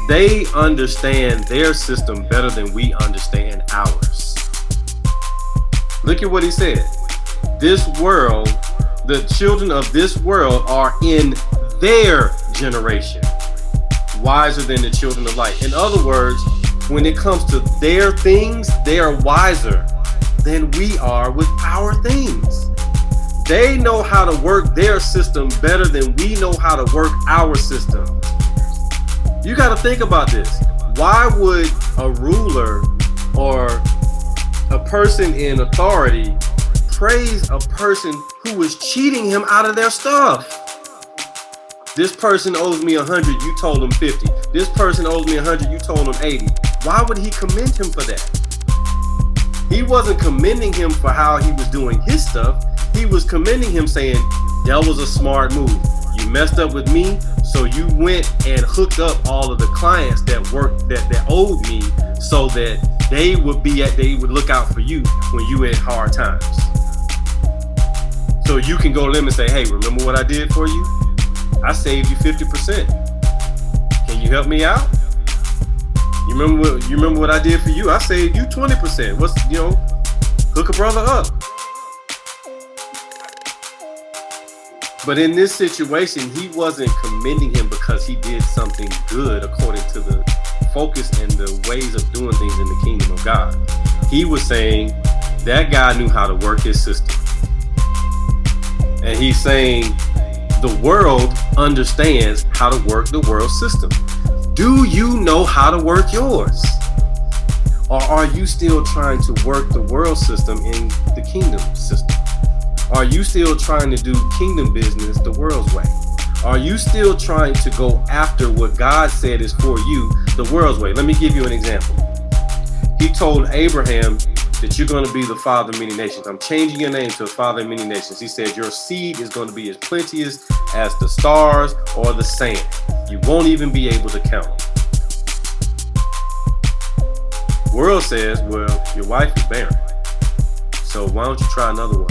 They understand their system better than we understand ours. Look at what he said. This world, the children of this world are in their generation wiser than the children of light. In other words, when it comes to their things, they are wiser than we are with our things. They know how to work their system better than we know how to work our system. You got to think about this. Why would a ruler or a person in authority praise a person who is cheating him out of their stuff? This person owes me 100, you told him 50. This person owes me 100, you told him 80. Why would he commend him for that? He wasn't commending him for how he was doing his stuff. He was commending him, saying, that was a smart move. You messed up with me, so you went and hooked up all of the clients that owed me, so that they would look out for you when you in hard times. So you can go to them and say, hey, remember what I did for you? I saved you 50%. Can you help me out? You remember what I did for you? I saved you 20%. Hook a brother up. But in this situation, he wasn't commending him because he did something good according to the focus and the ways of doing things in the kingdom of God. He was saying that guy knew how to work his system. And he's saying the world understands how to work the world system. Do you know how to work yours? Or are you still trying to work the world system in the kingdom system? Are you still trying to do kingdom business the world's way? Are you still trying to go after what God said is for you the world's way? Let me give you an example. He told Abraham that you're going to be the father of many nations. I'm changing your name to the father of many nations. He said your seed is going to be as plenteous as the stars or the sand. You won't even be able to count them. World says, well, your wife is barren, so why don't you try another one?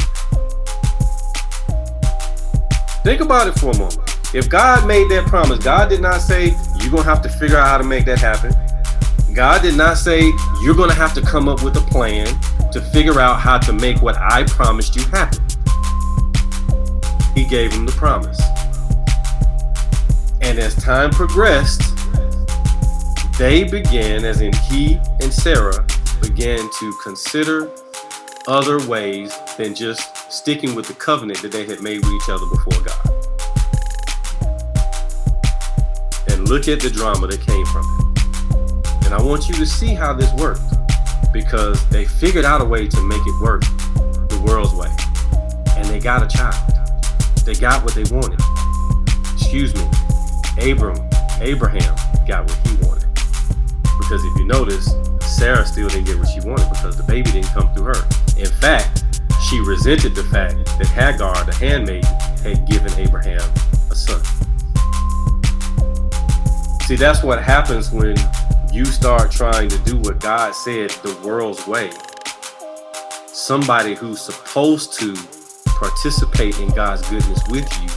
Think about it for a moment. If God made that promise, God did not say, you're going to have to figure out how to make that happen. God did not say, you're going to have to come up with a plan to figure out how to make what I promised you happen. He gave him the promise. And as time progressed, they began, as in he and Sarah, began to consider other ways than just sticking with the covenant that they had made with each other before God. And look at the drama that came from it. And I want you to see how this worked, because they figured out a way to make it work the world's way. And they got a child. They got what they wanted. Abraham got what he wanted. Because if you notice, Sarah still didn't get what she wanted because the baby didn't come through her. In fact, she resented the fact that Hagar, the handmaid, had given Abraham a son. See, that's what happens when you start trying to do what God said the world's way. Somebody who's supposed to participate in God's goodness with you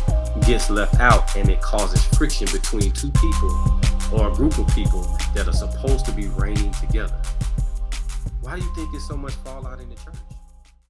gets left out, and it causes friction between two people or a group of people that are supposed to be reigning together. Why do you think there's so much fallout in the church?